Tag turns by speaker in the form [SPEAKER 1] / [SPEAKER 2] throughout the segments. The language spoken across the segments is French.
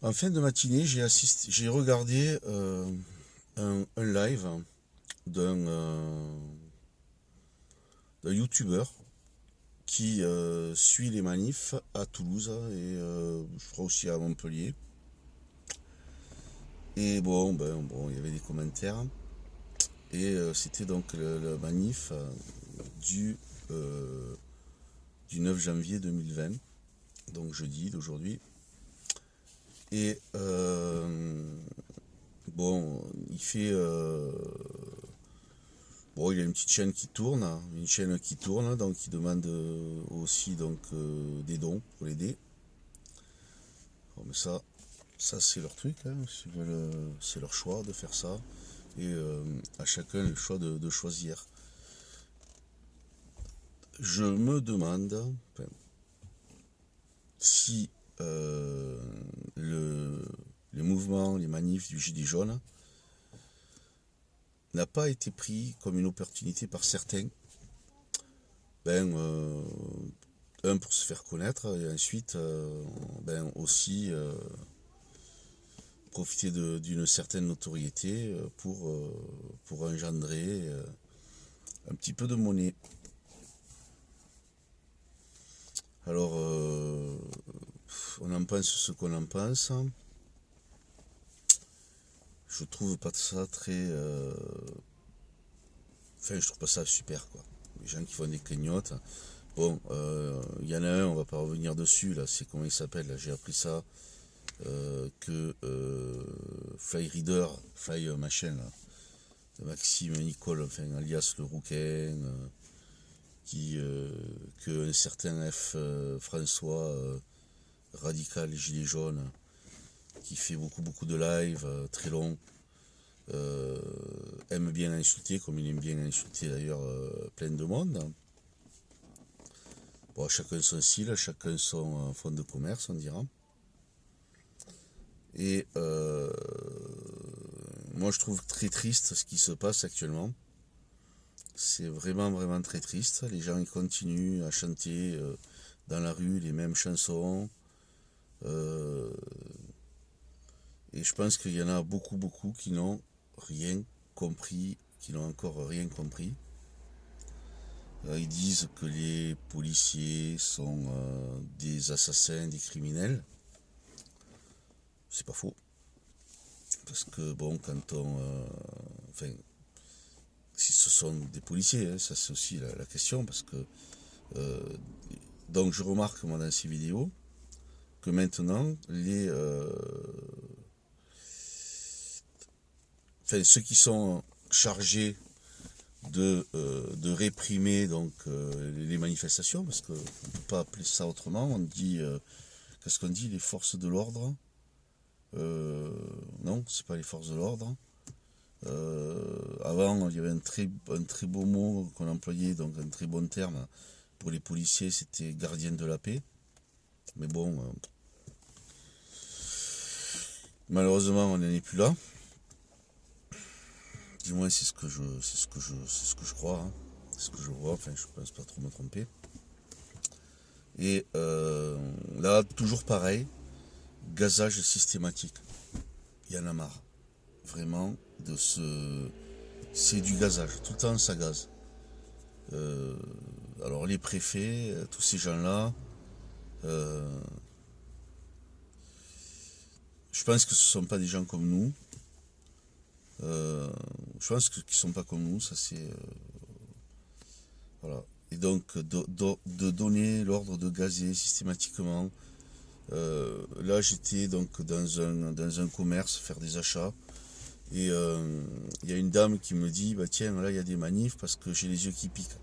[SPEAKER 1] En fin de matinée, j'ai regardé un live d'un youtubeur qui suit les manifs à Toulouse et je crois aussi à Montpellier. Et bon, il y avait des commentaires. Et c'était donc le manif du, euh, du 9 janvier 2020, donc jeudi d'aujourd'hui. Et bon, il fait bon, il y a une petite chaîne qui tourne, hein, une chaîne qui tourne, donc il demande aussi donc des dons pour l'aider. Bon, mais ça c'est leur truc, hein, c'est leur choix de faire ça, et à chacun le choix de choisir. Je me demande enfin, si le, les mouvements, les manifs du Gilet jaune n'a pas été pris comme une opportunité par certains, ben, un pour se faire connaître et ensuite ben aussi profiter d'une certaine notoriété pour engendrer un petit peu de monnaie. Alors on en pense ce qu'on en pense. Je trouve pas ça très enfin je trouve pas ça super quoi. Les gens qui font des clignotes. Bon, il y en a un, on va pas revenir dessus là, c'est comment il s'appelle là, j'ai appris ça. Que Fly Reader, Fly machin là, de Maxime Nicole, enfin alias le Rouquin, qui que un certain F François radical gilet jaune, qui fait beaucoup de live très long, aime bien insulter, comme il aime bien insulter d'ailleurs plein de monde. Bon, chacun son style, chacun son fond de commerce, on dira. Et moi, je trouve très triste ce qui se passe actuellement. C'est vraiment très triste. Les gens ils continuent à chanter dans la rue les mêmes chansons. Euh, et je pense qu'il y en a beaucoup qui n'ont rien compris, qui n'ont encore rien compris. Ils disent que les policiers sont des assassins, des criminels. C'est pas faux. Parce que bon, quand on... enfin, si ce sont des policiers, hein, ça c'est aussi la question, parce que euh, donc je remarque moi dans ces vidéos que maintenant enfin, ceux qui sont chargés de réprimer donc les manifestations, parce qu'on ne peut pas appeler ça autrement, on dit qu'est-ce qu'on dit, les forces de l'ordre, non, c'est pas les forces de l'ordre. Avant, il y avait un très beau mot qu'on employait, donc un très bon terme pour les policiers, c'était gardien de la paix. Mais bon, malheureusement, on n'en est plus là. Du moins, c'est ce que je crois, hein. C'est ce que je vois. Enfin, je pense pas trop me tromper. Et là, toujours pareil, gazage systématique. Il y en a marre, vraiment, de ce, c'est du gazage. Tout le temps, ça gaze. Euh, alors les préfets, tous ces gens-là, euh, je pense que ce ne sont pas des gens comme nous. Euh, je pense qu'ils ne sont pas comme nous, ça c'est... voilà. Et donc de donner l'ordre de gazer systématiquement. Là j'étais donc dans un commerce faire des achats. Et il y a une dame qui me dit, bah tiens, là il y a des manifs parce que j'ai les yeux qui piquent.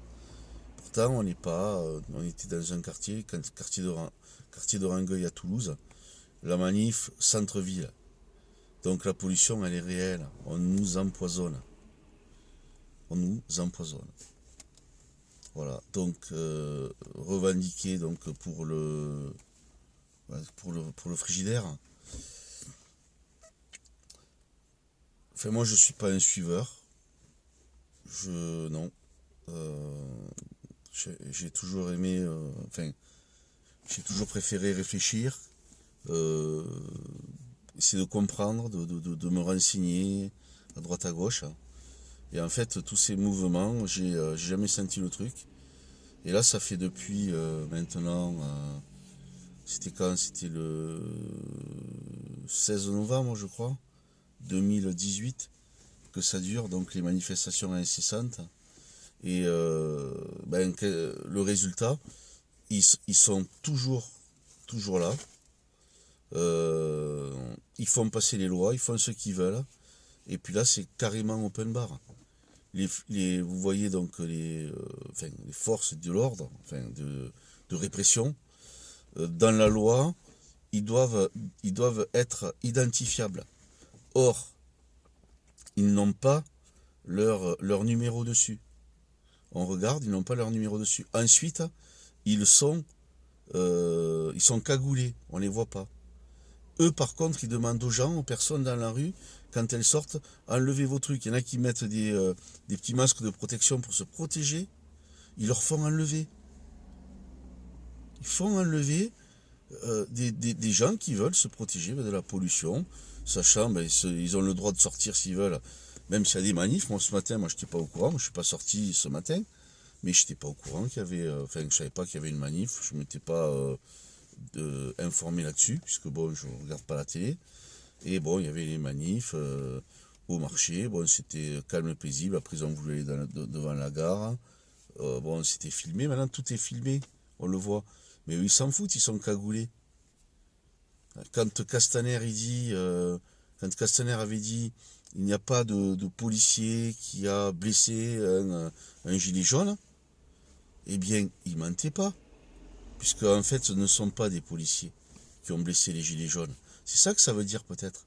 [SPEAKER 1] Pourtant on n'est pas, on était dans un quartier de Rangueil à Toulouse. La manif centre-ville. Donc la pollution, elle est réelle. On nous empoisonne. On nous empoisonne. Voilà. Donc revendiquer donc pour le frigidaire. Enfin moi je suis pas un suiveur. Je non. Euh, j'ai toujours aimé. Enfin j'ai toujours préféré réfléchir. Euh, essayer de comprendre, de me renseigner à droite à gauche. Et en fait, tous ces mouvements, j'ai jamais senti le truc. Et là, ça fait depuis maintenant, c'était quand? C'était le 16 novembre, je crois, 2018, que ça dure, donc les manifestations incessantes. Et le résultat, ils sont toujours là. Ils font passer les lois, ils font ce qu'ils veulent. Et puis là, c'est carrément open bar. Vous voyez donc les forces de l'ordre, de répression, dans la loi, ils doivent être identifiables. Or, ils n'ont pas leur numéro dessus. On regarde, ils n'ont pas leur numéro dessus. Ensuite, ils sont cagoulés, on ne les voit pas. Eux, par contre, ils demandent aux gens, aux personnes dans la rue, quand elles sortent, enlevez vos trucs. Il y en a qui mettent des petits masques de protection pour se protéger. Ils leur font enlever. Ils font enlever des gens qui veulent se protéger de la pollution, sachant ils ont le droit de sortir s'ils veulent, même s'il y a des manifs. Moi, ce matin, je n'étais pas au courant. Moi, je ne suis pas sorti ce matin, mais je n'étais pas au courant qu'il y avait... je savais pas qu'il y avait une manif. Je ne m'étais pas informé là-dessus, puisque je ne regarde pas la télé. Et bon, il y avait les manifs au marché. Bon, c'était calme et paisible. Après, ils ont voulu aller devant la gare. C'était filmé. Maintenant, tout est filmé. On le voit. Mais eux, ils s'en foutent. Ils sont cagoulés. Quand Castaner, quand Castaner avait dit il n'y a pas de policier qui a blessé un gilet jaune, eh bien, il mentait pas. Puisque, en fait, ce ne sont pas des policiers qui ont blessé les gilets jaunes. C'est ça que ça veut dire, peut-être.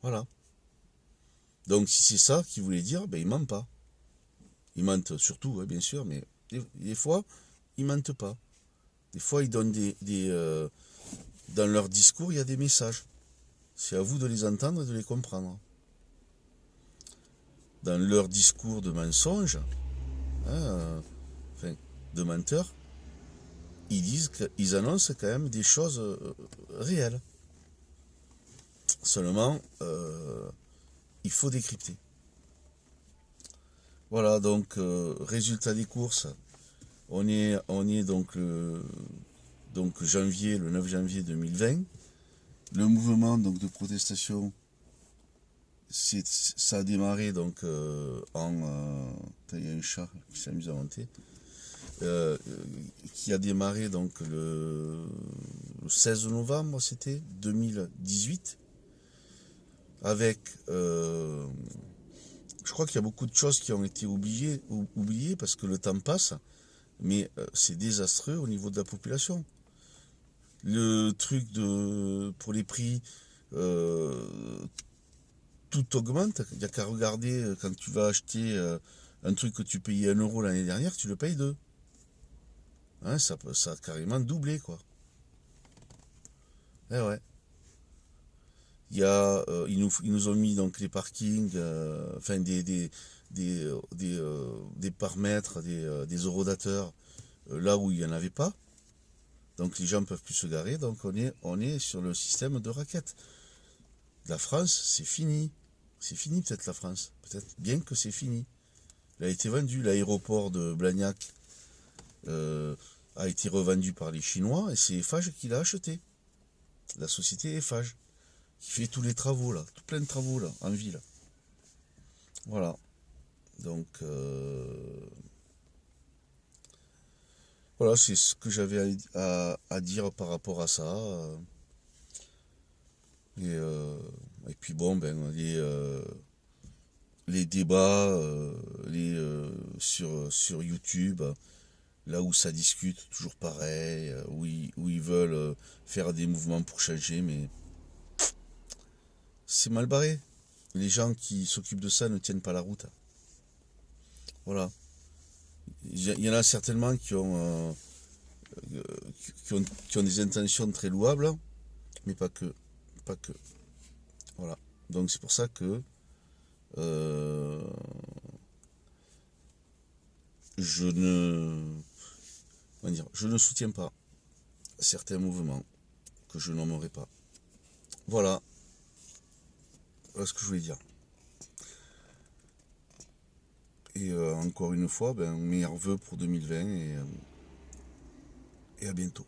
[SPEAKER 1] Voilà. Donc, si c'est ça qu'il voulait dire, il ment pas. Ils mentent surtout, bien sûr, mais des fois, ils mentent pas. Des fois, ils donnent dans leur discours, il y a des messages. C'est à vous de les entendre et de les comprendre. Dans leur discours de mensonge, de menteurs, ils annoncent quand même des choses réelles. Seulement, il faut décrypter. Voilà, donc, résultat des courses. On est donc le 9 janvier 2020. Le mouvement donc de protestation, ça a démarré donc il y a un chat qui s'amuse à monter. Qui a démarré donc le 16 novembre, c'était 2018, avec je crois qu'il y a beaucoup de choses qui ont été oubliées parce que le temps passe, mais c'est désastreux au niveau de la population. Le truc pour les prix, tout augmente. Il n'y a qu'à regarder quand tu vas acheter un truc que tu payais 1 € l'année dernière, tu le payes 2. Ça a carrément doublé, quoi. Eh ouais. Ils nous ont mis donc les parkings, des paramètres, des horodateurs, là où il n'y en avait pas. Donc les gens ne peuvent plus se garer. Donc on est sur le système de raquettes. La France, c'est fini. C'est fini peut-être la France. Peut-être bien que c'est fini. Il a été vendu. L'aéroport de Blagnac a été revendu par les Chinois et c'est Eiffage qui l'a acheté. La société Eiffage. Qui fait tous les travaux là. Tout plein de travaux là, en ville. Voilà. Donc voilà, c'est ce que j'avais à dire par rapport à ça. Et puis bon, les débats sur YouTube, là où ça discute, toujours pareil, où ils veulent faire des mouvements pour changer, mais c'est mal barré. Les gens qui s'occupent de ça ne tiennent pas la route. Voilà. Il y en a certainement qui ont des intentions très louables, mais pas que. Pas que. Voilà. Donc c'est pour ça que je ne soutiens pas certains mouvements que je nommerai pas. Voilà, voilà ce que je voulais dire. Et encore une fois, meilleurs vœux pour 2020 et à bientôt.